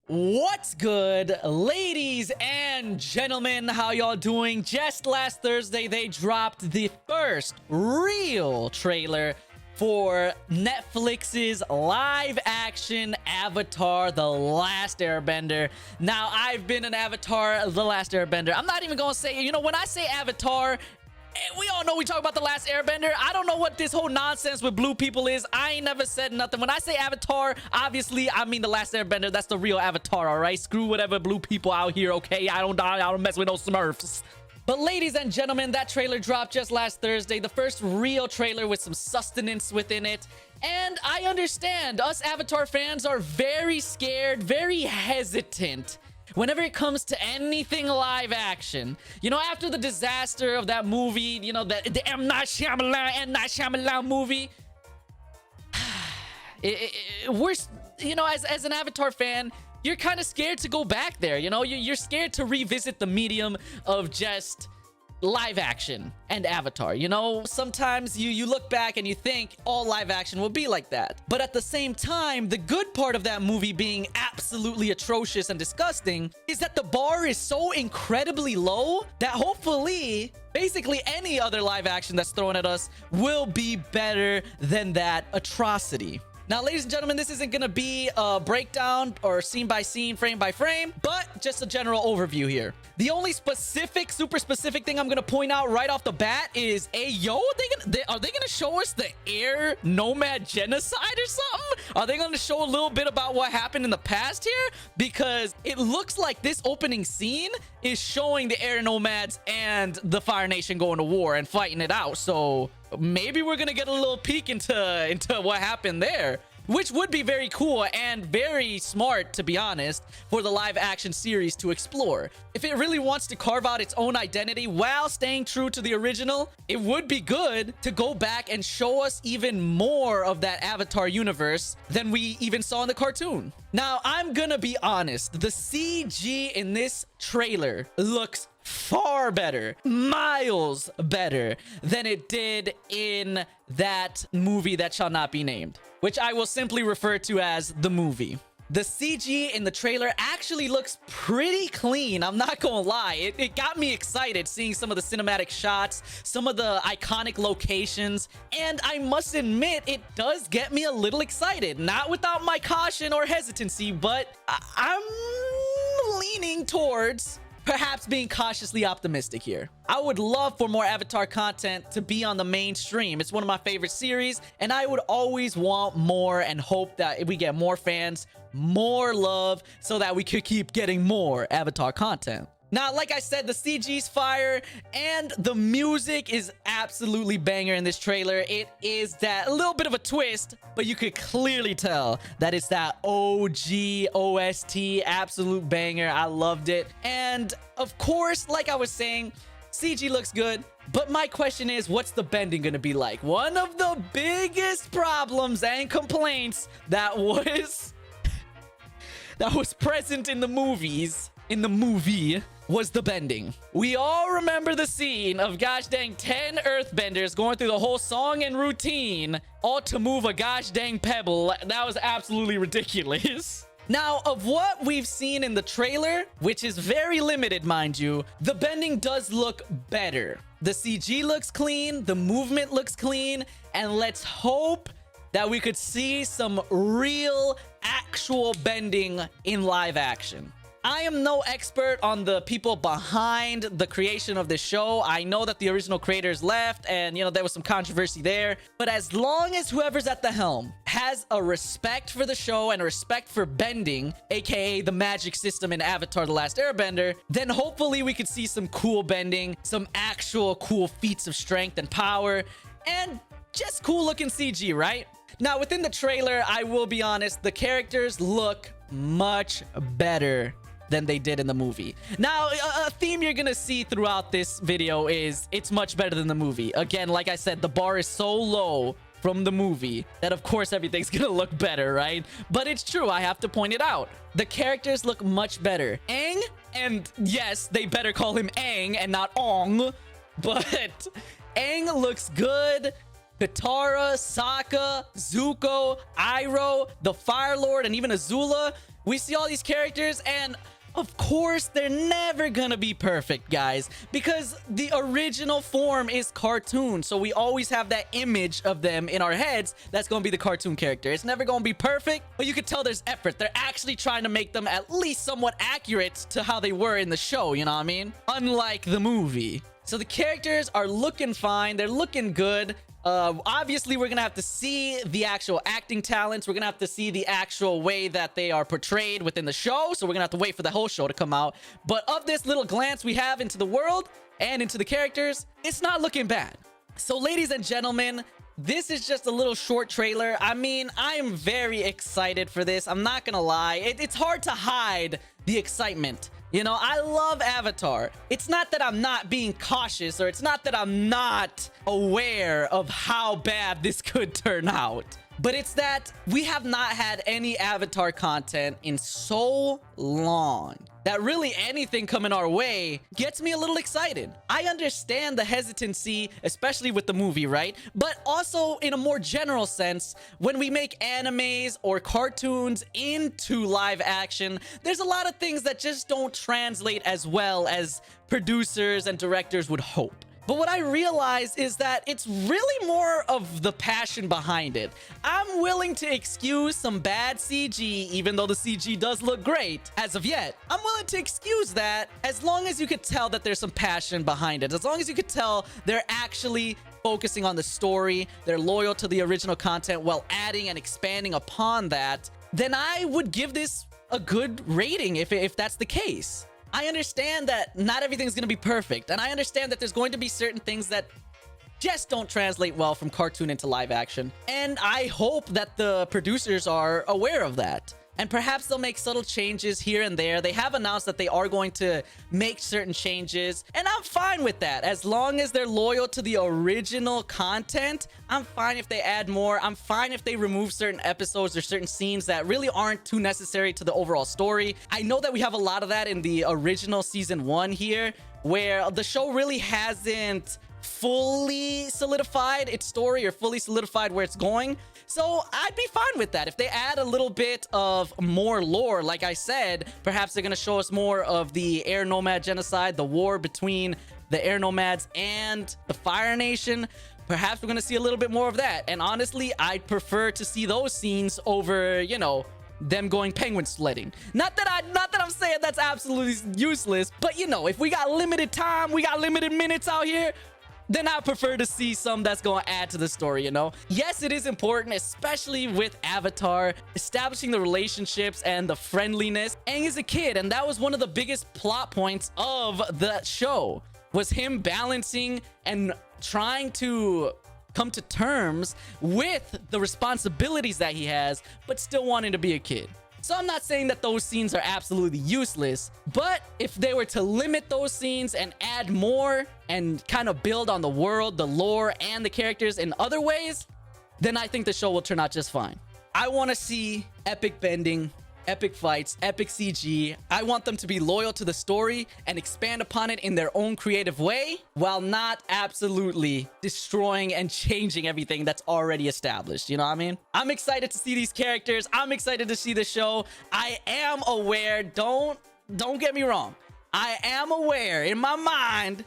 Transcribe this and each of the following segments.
What's good, ladies and gentlemen? How y'all doing? Just last Thursday, they dropped the first real trailer for Netflix's live-action Avatar: The Last Airbender. Now, I've been an Avatar: The Last Airbender. I'm not even gonna say, when I say Avatar, we all know we talk about The Last Airbender. I don't know what this whole nonsense with blue people is. I ain't never said nothing. When I say Avatar, obviously, I mean The Last Airbender. That's the real Avatar, all right? Screw whatever blue people out here, okay? I don't mess with no Smurfs. But ladies and gentlemen, that trailer dropped just last Thursday. The first real trailer with some sustenance within it. And I understand us Avatar fans are very scared, very hesitant whenever it comes to anything live action. After the disaster of that movie, the M. Night Shyamalan movie, we're, as an Avatar fan, you're kind of scared to go back there. You're scared to revisit the medium of just live action and Avatar. Sometimes you look back and you think all live action will be like that. But at the same time, the good part of that movie being absolutely atrocious and disgusting is that the bar is so incredibly low that hopefully basically any other live action that's thrown at us will be better than that atrocity. Now, ladies and gentlemen, this isn't going to be a breakdown or scene by scene, frame by frame, but just a general overview here. The only super specific thing I'm going to point out right off the bat is, are they going to show us the air nomad genocide or something? Are they going to show a little bit about what happened in the past here? Because it looks like this opening scene is showing the air nomads and the Fire Nation going to war and fighting it out. So maybe we're gonna get a little peek into what happened there, which would be very cool and very smart, to be honest, for the live action series to explore. If it really wants to carve out its own identity while staying true to the original, it would be good to go back and show us even more of that Avatar universe than we even saw in the cartoon. Now, I'm gonna be honest, the CG in this trailer looks far better, miles better than it did in that movie that shall not be named, which I will simply refer to as the movie. The CG in the trailer actually looks pretty clean. I'm not gonna lie. It got me excited seeing some of the cinematic shots, some of the iconic locations, and I must admit, it does get me a little excited. Not without my caution or hesitancy, but I'm leaning towards perhaps being cautiously optimistic here. I would love for more Avatar content to be on the mainstream. It's one of my favorite series, and I would always want more and hope that we get more fans, more love, so that we could keep getting more Avatar content. Now, like I said, the CG's fire and the music is absolutely banger in this trailer. It is that little bit of a twist, but you could clearly tell that it's that OG OST, absolute banger. I loved it. And of course, like I was saying, CG looks good, but my question is, what's the bending gonna be like? One of the biggest problems and complaints that was present in the movie was the bending. We all remember the scene of gosh dang 10 earthbenders going through the whole song and routine all to move a gosh dang pebble. That was absolutely ridiculous. Now, of what we've seen in the trailer, which is very limited, mind you, the bending does look better. The CG looks clean, the movement looks clean, and let's hope that we could see some real, actual bending in live action. I am no expert on the people behind the creation of this show. I know that the original creators left and, there was some controversy there. But as long as whoever's at the helm has a respect for the show and a respect for bending, aka the magic system in Avatar: The Last Airbender, then hopefully we could see some cool bending, some actual cool feats of strength and power, and just cool looking CG, right? Now, within the trailer, I will be honest, the characters look much better than they did in the movie. Now, a theme you're gonna see throughout this video is it's much better than the movie. Again, like I said, the bar is so low from the movie that of course everything's gonna look better, right? But it's true, I have to point it out. The characters look much better. Aang, and yes, they better call him Aang and not Ong, but Aang looks good. Katara, Sokka, Zuko, Iroh, the Fire Lord, and even Azula, We see all these characters, and of course, they're never gonna be perfect, guys, because the original form is cartoon. So we always have that image of them in our heads. That's gonna be the cartoon character. It's never gonna be perfect, but you can tell there's effort. They're actually trying to make them at least somewhat accurate to how they were in the show, you know what I mean? Unlike the movie. So the characters are looking fine. They're looking good. Obviously, we're gonna have to see the actual acting talents. We're gonna have to see the actual way that they are portrayed within the show. So we're gonna have to wait for the whole show to come out. But of this little glance we have into the world and into the characters, it's not looking bad. So ladies and gentlemen, this is just a little short trailer. I mean, I am very excited for this. I'm not gonna lie. It's hard to hide the excitement. You know, I love Avatar. It's not that I'm not being cautious, or it's not that I'm not aware of how bad this could turn out. But it's that we have not had any Avatar content in so long that really anything coming our way gets me a little excited. I understand the hesitancy, especially with the movie, right? But also in a more general sense, when we make animes or cartoons into live action, there's a lot of things that just don't translate as well as producers and directors would hope. But what I realize is that it's really more of the passion behind it. I'm willing to excuse some bad CG, even though the CG does look great as of yet. I'm willing to excuse that as long as you could tell that there's some passion behind it. As long as you could tell they're actually focusing on the story, they're loyal to the original content while adding and expanding upon that, then I would give this a good rating if that's the case. I understand that not everything's going to be perfect, and I understand that there's going to be certain things that just don't translate well from cartoon into live action, and I hope that the producers are aware of that. And perhaps they'll make subtle changes here and there. They have announced that they are going to make certain changes, and I'm fine with that. As long as they're loyal to the original content, I'm fine if they add more. I'm fine if they remove certain episodes or certain scenes that really aren't too necessary to the overall story. I know that we have a lot of that in the original season 1 here, where the show really hasn't fully solidified its story or fully solidified where it's going. So I'd be fine with that. If they add a little bit of more lore, like I said, perhaps they're going to show us more of the Air Nomad genocide, the war between the Air Nomads and the Fire Nation. Perhaps we're going to see a little bit more of that. And honestly, I'd prefer to see those scenes over, you know, them going penguin sledding. Not that I'm saying that's absolutely useless, but you know, if we got limited time, we got limited minutes out here, then I prefer to see some that's going to add to the story, you know? Yes, it is important, especially with Avatar, establishing the relationships and the friendliness. Aang is a kid, and that was one of the biggest plot points of the show, was him balancing and trying to come to terms with the responsibilities that he has, but still wanting to be a kid. So I'm not saying that those scenes are absolutely useless, but if they were to limit those scenes and add more and kind of build on the world, the lore, and the characters in other ways, then I think the show will turn out just fine. I want to see epic bending, epic fights, epic CG. I want them to be loyal to the story and expand upon it in their own creative way while not absolutely destroying and changing everything that's already established. You know what I mean? I'm excited to see these characters. I'm excited to see the show. I am aware, don't get me wrong, I am aware in my mind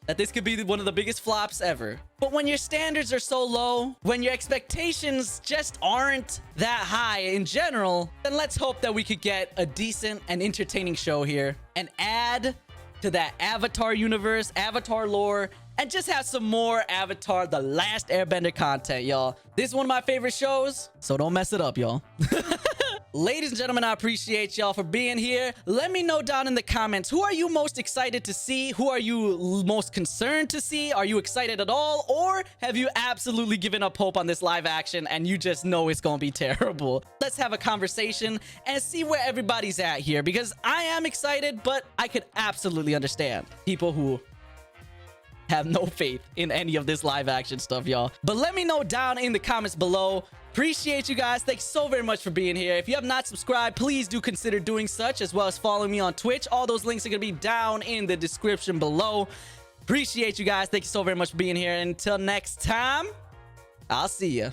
that this could be one of the biggest flops ever. But when your standards are so low, when your expectations just aren't that high in general, then let's hope that we could get a decent and entertaining show here and add to that Avatar universe, Avatar lore, and just have some more Avatar The Last Airbender content, y'all. This is one of my favorite shows, so don't mess it up, y'all. Ladies and gentlemen, I appreciate y'all for being here. Let me know down in the comments, who are you most excited to see? Who are you most concerned to see? Are you excited at all? Or have you absolutely given up hope on this live action and you just know it's gonna be terrible? Let's have a conversation and see where everybody's at here, because I am excited, but I could absolutely understand people who have no faith in any of this live action stuff, y'all. But let me know down in the comments below. Appreciate you guys. Thanks so very much for being here. If you have not subscribed, please do consider doing such, as well as following me on Twitch. All those links are going to be down in the description below. Appreciate you guys. Thank you so very much for being here. Until next time, I'll see ya.